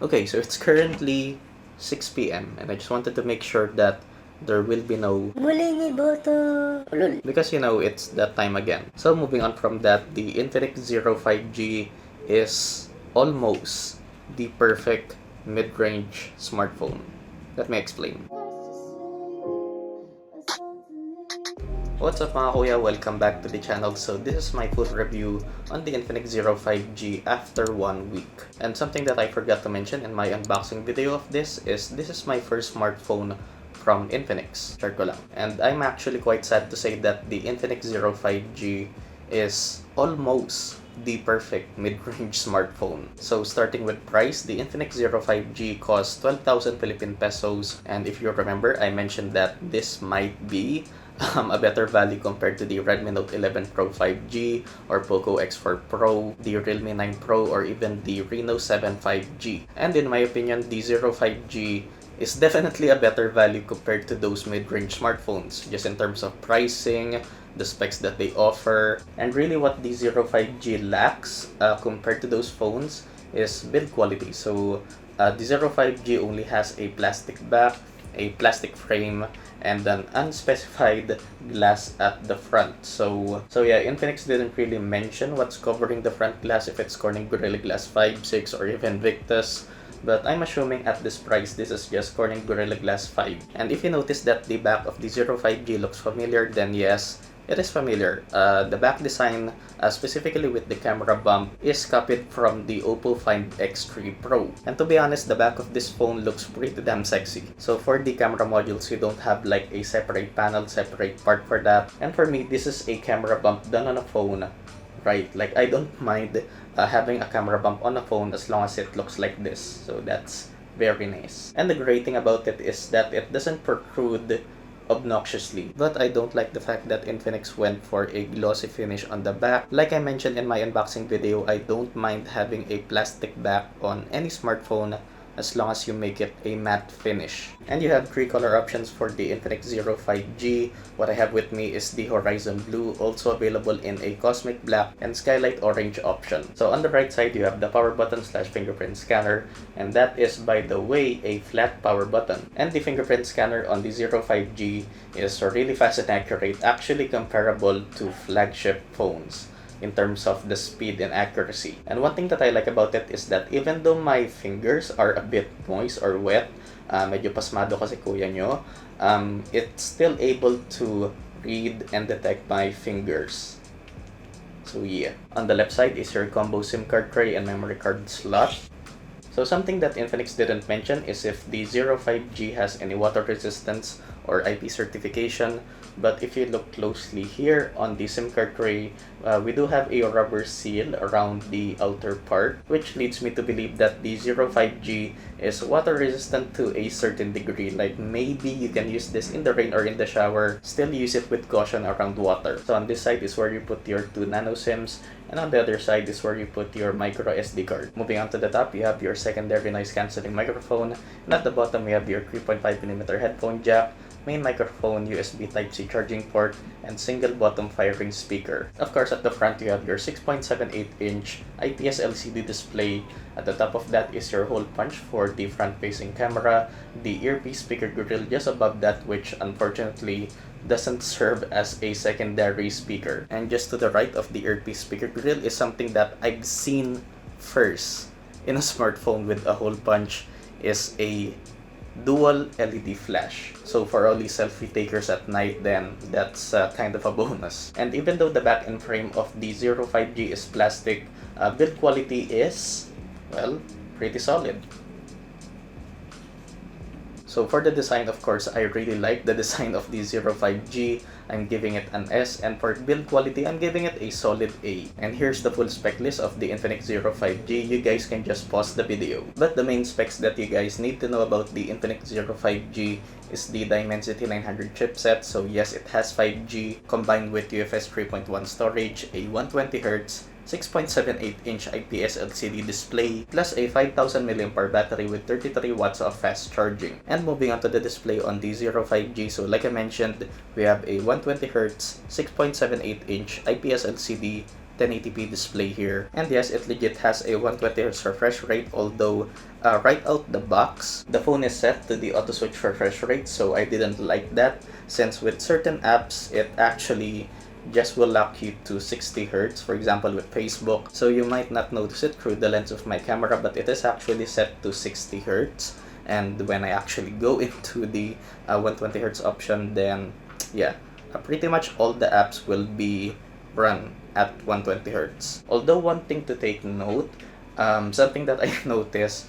Okay, so it's currently 6 p.m. and I just wanted to make sure that there will be no muling iboto because it's that time again. So moving on from that, the Infinix Zero 5G is almost the perfect mid-range smartphone. Let me explain. What's up mga kuya? Welcome back to the channel. So this is my full review on the Infinix Zero 5G after 1 week. And something that I forgot to mention in my unboxing video of this is my first smartphone from Infinix. Share ko lang. And I'm actually quite sad to say that the Infinix Zero 5G is almost the perfect mid-range smartphone. So starting with price, the Infinix Zero 5G costs 12,000 Philippine pesos. And if you remember, I mentioned that this might be a better value compared to the Redmi Note 11 Pro 5G or Poco X4 Pro, the Realme 9 Pro, or even the Reno 7 5G. And in my opinion, the Zero 5G is definitely a better value compared to those mid-range smartphones, just in terms of pricing, the specs that they offer, and really what the Zero 5G lacks compared to those phones is build quality. So the Zero 5G only has a plastic back, a plastic frame, and an unspecified glass at the front. So yeah, Infinix didn't really mention what's covering the front glass, if it's Corning Gorilla Glass 5, 6, or even Victus. But I'm assuming at this price, this is just Corning Gorilla Glass 5. And if you notice that the back of the Zero 5G looks familiar, then yes, it is familiar. The back design, specifically with the camera bump, is copied from the Oppo Find X3 Pro. And to be honest, the back of this phone looks pretty damn sexy. So for the camera modules, you don't have like a separate panel, separate part for that. And for me, this is a camera bump done on a phone, right? Like, I don't mind having a camera bump on a phone as long as it looks like this. So that's very nice. And the great thing about it is that it doesn't protrude obnoxiously. But I don't like the fact that Infinix went for a glossy finish on the back. Like I mentioned in my unboxing video, I don't mind having a plastic back on any smartphone as long as you make it a matte finish. And you have 3 color options for the Infinix Zero 5G. What I have with me is the Horizon Blue, also available in a Cosmic Black and Skylight Orange option. So on the right side, you have the power button / fingerprint scanner, and that is, by the way, a flat power button. And the fingerprint scanner on the Zero 5G is really fast and accurate, actually comparable to flagship phones in terms of the speed and accuracy. And one thing that I like about it is that even though my fingers are a bit moist or wet, medyo pasmado kasi kuya nyo, it's still able to read and detect my fingers. So yeah. On the left side is your combo SIM card tray and memory card slot. So something that Infinix didn't mention is if the Zero 5G has any water resistance or IP certification. But if you look closely here on the SIM card tray, we do have a rubber seal around the outer part, which leads me to believe that the Zero 5G is water resistant to a certain degree. Like, maybe you can use this in the rain or in the shower, still use it with caution around water. So on this side is where you put your 2 nano SIMs, and on the other side is where you put your micro SD card. Moving on to the top, you have your secondary noise cancelling microphone, and at the bottom we have your 3.5mm headphone jack, main microphone, USB Type-C charging port, and single bottom firing speaker. Of course, at the front you have your 6.78-inch IPS LCD display. At the top of that is your hole punch for the front-facing camera, the earpiece speaker grill just above that, which unfortunately doesn't serve as a secondary speaker. And just to the right of the earpiece speaker grill is something that I've seen first in a smartphone with a hole punch, is a dual LED flash. So for all these selfie takers at night, then that's kind of a bonus. And even though the back end frame of the Zero 5G is plastic, build quality is, well, pretty solid. So for the design, of course, I really like the design of the Zero 5G. I'm giving it an S, and for build quality, I'm giving it a solid A. And here's the full spec list of the Infinix Zero 5G. You guys can just pause the video. But the main specs that you guys need to know about the Infinix Zero 5G is the Dimensity 900 chipset. So yes, it has 5G combined with UFS 3.1 storage, a 120Hz 6.78-inch IPS LCD display, plus a 5000 mAh battery with 33 watts of fast charging. And moving on to the display on the Zero 5G, so like I mentioned, we have a 120Hz 6.78-inch IPS LCD 1080p display here. And yes, it legit has a 120Hz refresh rate, although right out the box, the phone is set to the auto switch refresh rate, so I didn't like that, since with certain apps, it actually just will lock you to 60 Hz, for example with Facebook. So you might not notice it through the lens of my camera, but it is actually set to 60 Hz. And when I actually go into the 120 Hz option, then yeah, pretty much all the apps will be run at 120 Hz. Although one thing to take note, something that I noticed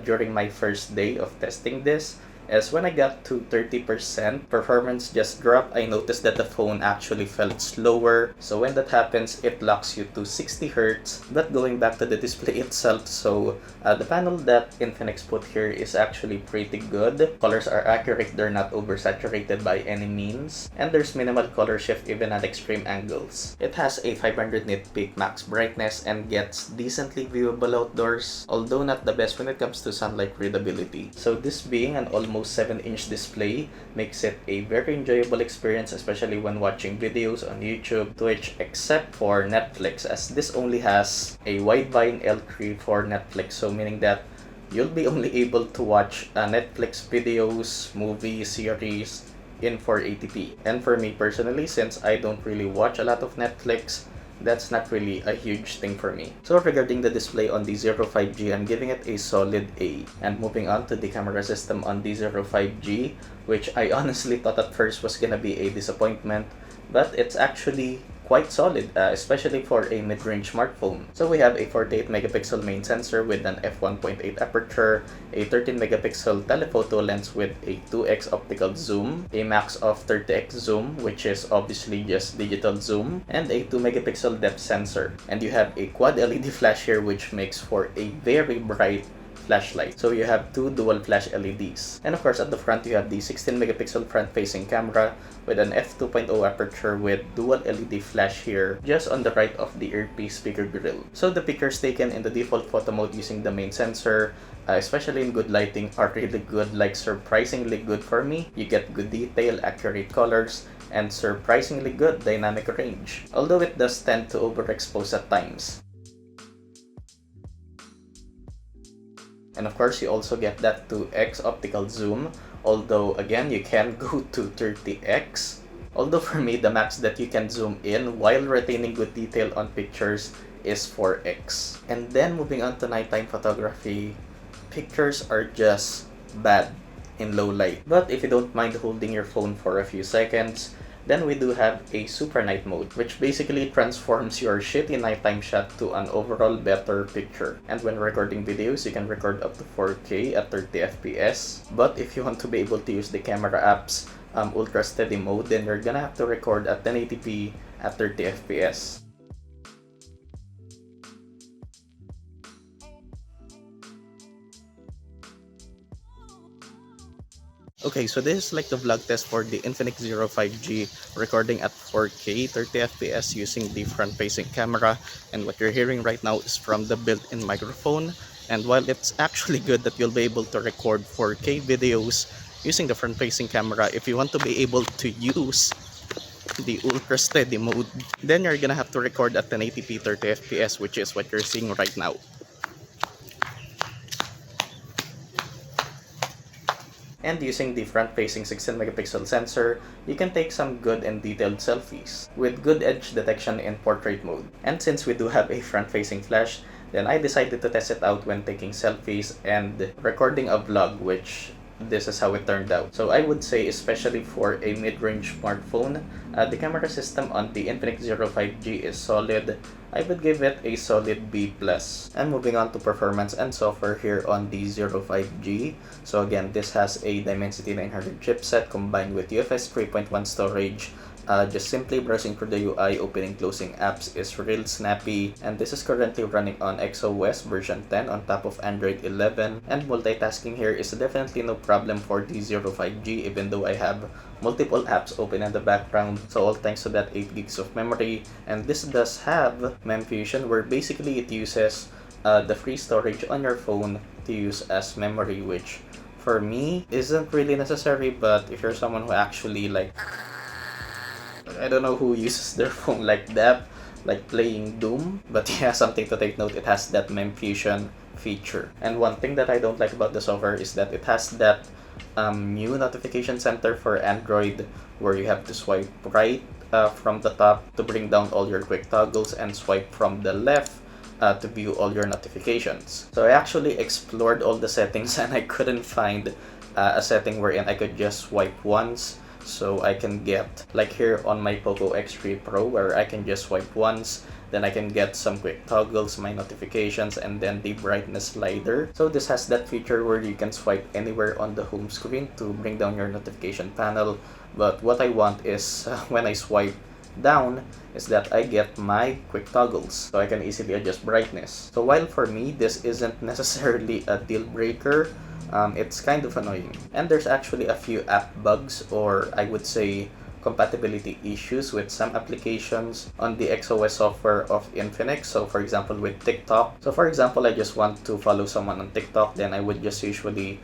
during my first day of testing this is when I got to 30%, performance just dropped. I noticed that the phone actually felt slower. So when that happens, it locks you to 60 Hz. But going back to the display itself, so the panel that Infinix put here is actually pretty good. Colors are accurate, they're not oversaturated by any means. And there's minimal color shift even at extreme angles. It has a 500 nit peak max brightness and gets decently viewable outdoors, although not the best when it comes to sunlight readability. So this being an almost 7-inch display makes it a very enjoyable experience, especially when watching videos on YouTube, Twitch, except for Netflix, as this only has a Widevine L3 for Netflix, so meaning that you'll be only able to watch Netflix videos, movies, series in 480p. And for me personally, since I don't really watch a lot of Netflix, that's not really a huge thing for me. So regarding the display on the 05G, I'm giving it a solid A. And moving on to the camera system on the 05G, which I honestly thought at first was gonna be a disappointment, but it's actually quite solid, especially for a mid-range smartphone. So we have a 48 megapixel main sensor with an f1.8 aperture, a 13 megapixel telephoto lens with a 2x optical zoom, a max of 30x zoom, which is obviously just digital zoom, and a 2 megapixel depth sensor. And you have a quad LED flash here, which makes for a very bright flashlight. So you have two dual flash LEDs. And of course at the front you have the 16 megapixel front facing camera with an f2.0 aperture with dual LED flash here just on the right of the earpiece speaker grill. So the pictures taken in the default photo mode using the main sensor, especially in good lighting, are really good, like surprisingly good for me. You get good detail, accurate colors, and surprisingly good dynamic range, although it does tend to overexpose at times. And of course, you also get that 2x optical zoom, although again, you can go to 30x. Although for me, the max that you can zoom in while retaining good detail on pictures is 4x. And then moving on to nighttime photography, pictures are just bad in low light. But if you don't mind holding your phone for a few seconds, then we do have a super night mode, which basically transforms your shitty nighttime shot to an overall better picture. And when recording videos, you can record up to 4K at 30 FPS. But if you want to be able to use the camera app's ultra steady mode, then you're gonna have to record at 1080p at 30 FPS. Okay, so this is like the vlog test for the Infinix 05G recording at 4K 30 FPS using the front-facing camera, and what you're hearing right now is from the built-in microphone. And while it's actually good that you'll be able to record 4K videos using the front-facing camera, if you want to be able to use the ultra steady mode, then you're gonna have to record at 1080p 30 FPS, which is what you're seeing right now. And using the front-facing 16 megapixel sensor, you can take some good and detailed selfies with good edge detection in portrait mode. And since we do have a front-facing flash, then I decided to test it out when taking selfies and recording a vlog, which this is how it turned out. So I would say, especially for a mid-range smartphone, the camera system on the Infinix 05G is solid. I would give it a solid B+. And moving on to performance and software here on the 05G. So again, this has a Dimensity 900 chipset combined with UFS 3.1 storage. Just simply browsing through the UI, opening, closing apps is real snappy, and this is currently running on XOS version 10 on top of Android 11, and multitasking here is definitely no problem for the 05G, even though I have multiple apps open in the background, so all thanks to that 8 gigs of memory. And this does have MemFusion, where basically it uses the free storage on your phone to use as memory, which for me isn't really necessary, but if you're someone who actually like, I don't know who uses their phone like that, like playing Doom. But yeah, something to take note, it has that meme fusion feature. And one thing that I don't like about the software is that it has that new notification center for Android where you have to swipe right from the top to bring down all your quick toggles and swipe from the left to view all your notifications. So I actually explored all the settings and I couldn't find a setting wherein I could just swipe once. So I can get, like here on my Poco X3 Pro, where I can just swipe once, then I can get some quick toggles, my notifications, and then the brightness slider. So this has that feature where you can swipe anywhere on the home screen to bring down your notification panel. But what I want is when I swipe down is that I get my quick toggles, so I can easily adjust brightness. So while for me this isn't necessarily a deal breaker, it's kind of annoying. And there's actually a few app bugs, or I would say compatibility issues with some applications on the XOS software of Infinix. So for example with TikTok. So for example, I just want to follow someone on TikTok, then I would just usually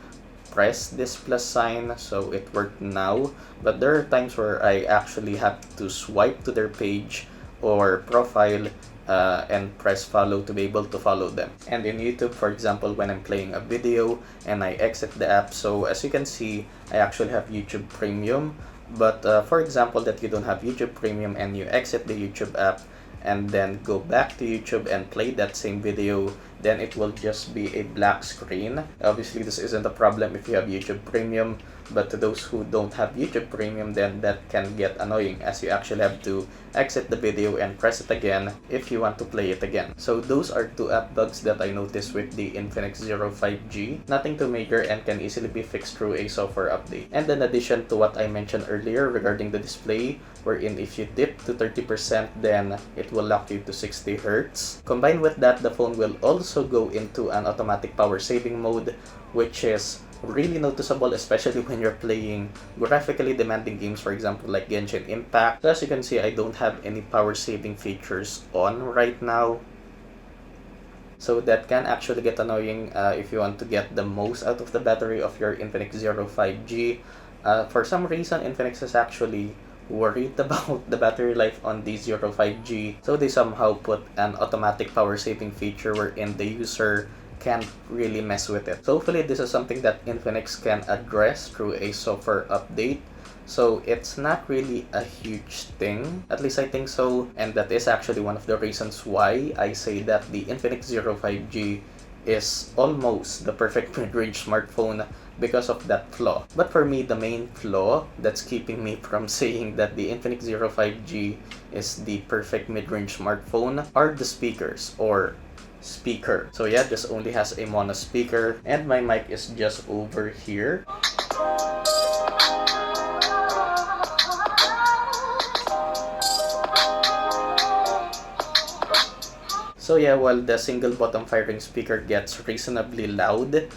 press this plus sign, so it worked now. But there are times where I actually have to swipe to their page or profile and press follow to be able to follow them. And in YouTube, for example, when I'm playing a video and I exit the app, so as you can see, I actually have YouTube Premium. But for example, that you don't have YouTube Premium and you exit the YouTube app and then go back to YouTube and play that same video, then it will just be a black screen. Obviously, this isn't a problem if you have YouTube Premium, but to those who don't have YouTube Premium, then that can get annoying as you actually have to exit the video and press it again if you want to play it again. So those are two app bugs that I noticed with the Infinix Zero 5G. Nothing too major and can easily be fixed through a software update. And in addition to what I mentioned earlier regarding the display, wherein if you dip to 30%, then it will lock you to 60 Hz. Combined with that, the phone will also go into an automatic power saving mode, which is really noticeable, especially when you're playing graphically demanding games, for example like Genshin Impact. So as you can see, I don't have any power saving features on right now, so that can actually get annoying if you want to get the most out of the battery of your Infinix Zero 5G. For some reason, Infinix is actually worried about the battery life on the Zero 5G, so they somehow put an automatic power saving feature wherein the user can't really mess with it. So hopefully this is something that Infinix can address through a software update. So it's not really a huge thing, at least I think so, and that is actually one of the reasons why I say that the Infinix Zero 5G is almost the perfect mid-range smartphone because of that flaw. But for me, the main flaw that's keeping me from saying that the Infinix Zero 5G is the perfect mid-range smartphone are the speakers, or speaker. So yeah, this only has a mono speaker and my mic is just over here. So yeah, while the single bottom firing speaker gets reasonably loud,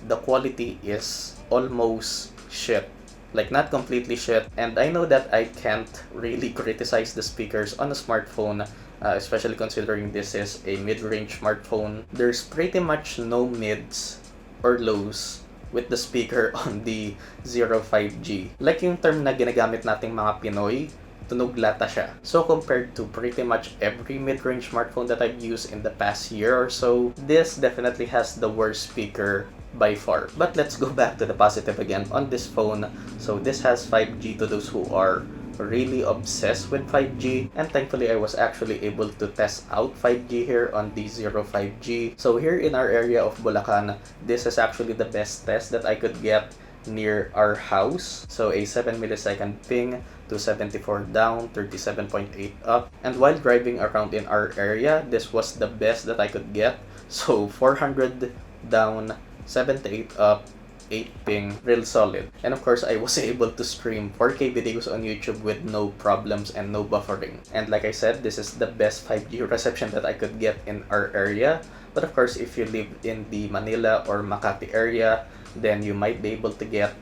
the quality is almost shit. Like, not completely shit. And I know that I can't really criticize the speakers on a smartphone, especially considering this is a mid-range smartphone. There's pretty much no mids or lows with the speaker on the Zero 5G. Like yung term na ginagamit nating mga Pinoy, tunog lata siya. So compared to pretty much every mid-range smartphone that I've used in the past year or so, this definitely has the worst speaker by far. But let's go back to the positive again on this phone. So this has 5G to those who are really obsessed with 5G, and thankfully I was actually able to test out 5G here on the Zero 5G. So here in our area of Bulacan, this is actually the best test that I could get near our house. So a 7 millisecond ping to 74 down, 37.8 up. And while driving around in our area, this was the best that I could get. So 400 down, 78 up, 8 ping, real solid. And of course, I was able to stream 4K videos on YouTube with no problems and no buffering. And like I said, this is the best 5G reception that I could get in our area. But of course, if you live in the Manila or Makati area, then you might be able to get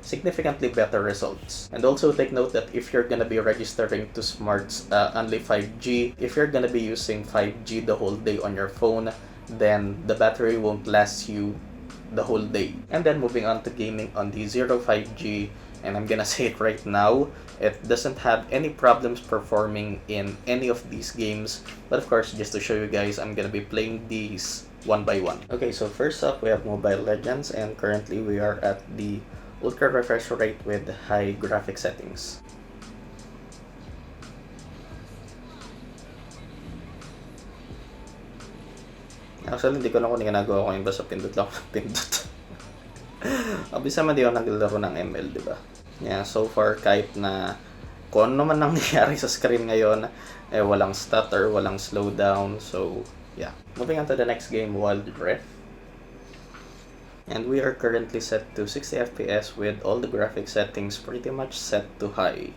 significantly better results. And also take note that if you're gonna be registering to Smart's only 5G, if you're gonna be using 5G the whole day on your phone, then the battery won't last you the whole day. And then moving on to gaming on the 05G, and I'm gonna say it right now, it doesn't have any problems performing in any of these games. But of course, just to show you guys, I'm gonna be playing these one by one. Okay, so first up we have Mobile Legends, and currently we are at the ultra refresh rate with high graphic settings. Actually, hindi ko lang kung ginagawa ko yung basta pindot lang ng pindot. Obviously naman di ako naglaro ng ML, di ba? Yeah, so far kahit na kung ano man nangyayari sa screen ngayon, eh walang stutter, walang slowdown. So, yeah. Moving on to the next game, Wild Rift. And we are currently set to 60 FPS with all the graphic settings pretty much set to high.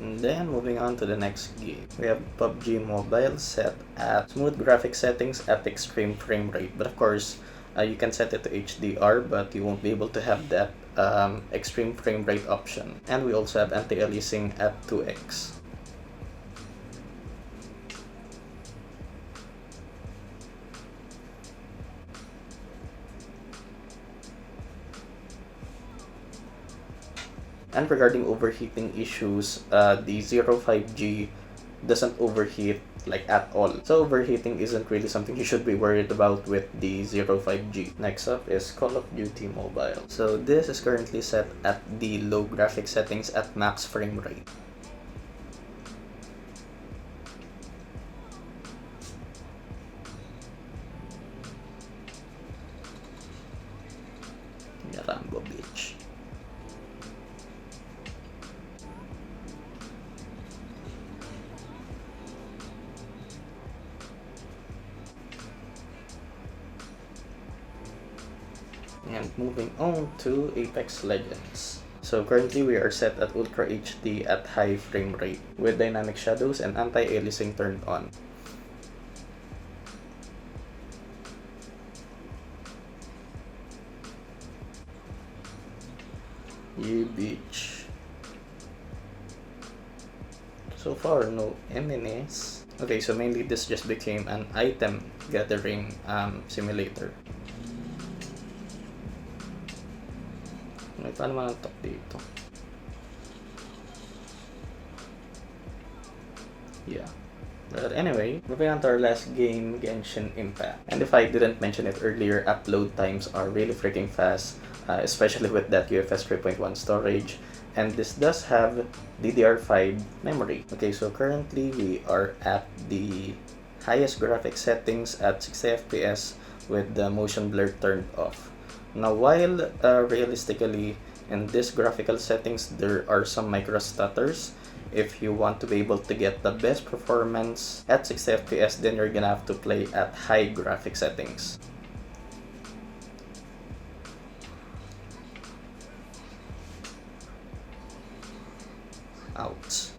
And then moving on to the next game, we have PUBG Mobile set at smooth graphic settings at extreme frame rate. But of course, you can set it to HDR, but you won't be able to have that extreme frame rate option. And we also have anti-aliasing at 2x. And regarding overheating issues, the 05G doesn't overheat like at all. So overheating isn't really something you should be worried about with the 05G. Next up is Call of Duty Mobile. So this is currently set at the low graphic settings at max frame rate. Rambo Beach. And moving on to Apex Legends. So currently we are set at Ultra HD at high frame rate with dynamic shadows and anti-aliasing turned on. Beach. So far, no enemies. Okay, so mainly this just became an item gathering simulator. May paano manantok dito? Yeah. But anyway, moving on to our last game, Genshin Impact. And if I didn't mention it earlier, upload times are really freaking fast, especially with that UFS 3.1 storage. And this does have DDR5 memory. Okay, so currently we are at the highest graphic settings at 60 FPS with the motion blur turned off. Now, while realistically in these graphical settings there are some micro stutters, if you want to be able to get the best performance at 60 FPS, then you're gonna have to play at high graphic settings. Ouch.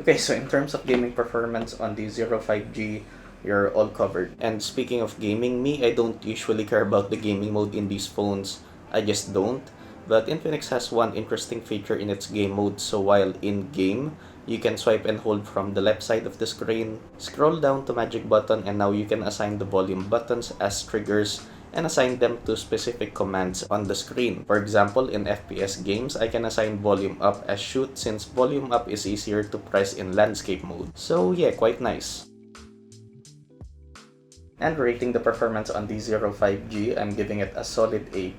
Okay, so in terms of gaming performance on the 05G, you're all covered. And speaking of gaming, I don't usually care about the gaming mode in these phones. I just don't. But Infinix has one interesting feature in its game mode. So while in game, you can swipe and hold from the left side of the screen, scroll down to magic button, and now you can assign the volume buttons as triggers and assign them to specific commands on the screen. For example, in FPS games, I can assign volume up as shoot since volume up is easier to press in landscape mode. So yeah, quite nice. And rating the performance on the 05G, I'm giving it a solid A+.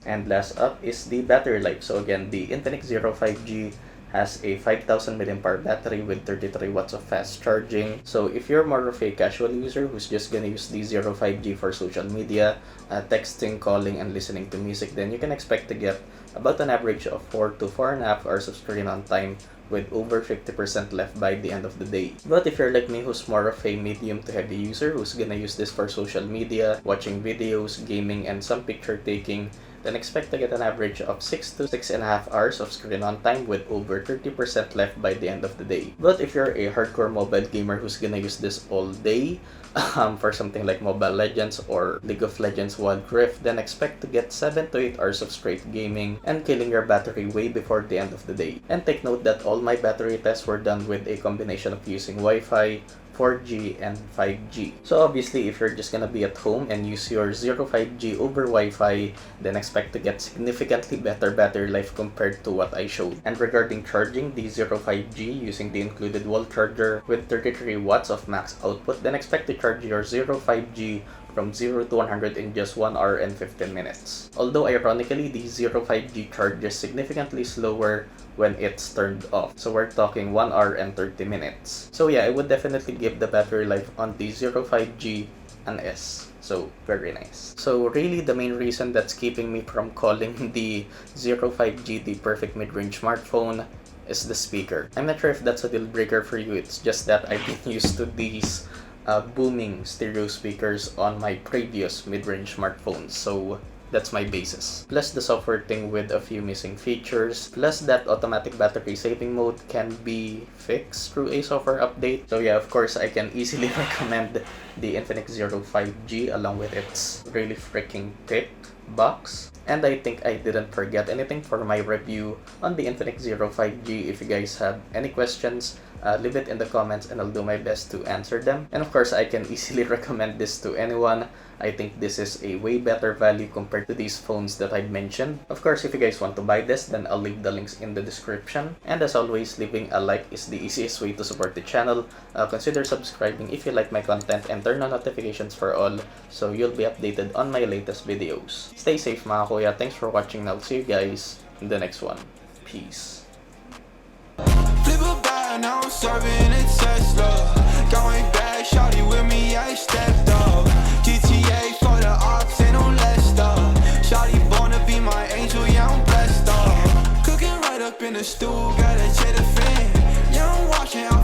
And last up is the battery life. So again, the Infinix 05G has a 5000 mAh battery with 33 watts of fast charging. So if you're more of a casual user who's just gonna use the 05G for social media, texting, calling, and listening to music, then you can expect to get about an average of 4 to 4.5 hours of screen on time with over 50% left by the end of the day. But if you're like me, who's more of a medium to heavy user, who's gonna use this for social media, watching videos, gaming, and some picture taking, then expect to get an average of 6 to 6.5 hours of screen on time with over 30% left by the end of the day. But if you're a hardcore mobile gamer who's gonna use this all day, for something like Mobile Legends or League of Legends Wild Rift, then expect to get 7 to 8 hours of straight gaming and killing your battery way before the end of the day. And take note that all my battery tests were done with a combination of using Wi-Fi, 4G, and 5G. So obviously, if you're just gonna be at home and use your 05G over Wi-Fi, then expect to get significantly better battery life compared to what I showed. And regarding charging the 05G using the included wall charger with 33 watts of max output, then expect to charge your 05G from 0 to 100 in just 1 hour and 15 minutes. Although ironically, the 05G charges significantly slower when it's turned off. So we're talking 1 hour and 30 minutes. So yeah, I would definitely give the battery life on the 05G an S. So very nice. So really the main reason that's keeping me from calling the 05G the perfect mid-range smartphone is the speaker. I'm not sure if that's a deal breaker for you, it's just that I've been used to these booming stereo speakers on my previous mid-range smartphones, so that's my basis. Plus the software thing with a few missing features, plus that automatic battery saving mode can be fixed through a software update. So yeah, of course I can easily recommend the Infinix 05G along with its really freaking thick box. And I think I didn't forget anything for my review on the Infinix 05G. If you guys have any questions, leave it in the comments and I'll do my best to answer them. And of course, I can easily recommend this to anyone. I think this is a way better value compared to these phones that I've mentioned. Of course, if you guys want to buy this, then I'll leave the links in the description. And as always, leaving a like is the easiest way to support the channel. Consider subscribing if you like my content and turn on notifications for all so you'll be updated on my latest videos. Stay safe mga kuya. Thanks for watching and I'll see you guys in the next one. Peace. Now I'm serving a Tesla. Going back, shawty with me, I stepped up. GTA for the ops and on Leicester. Shawty born to be my angel, yeah, I'm blessed up. Cooking right up in the stew, got a cheddar fan. Yeah, I'm watching.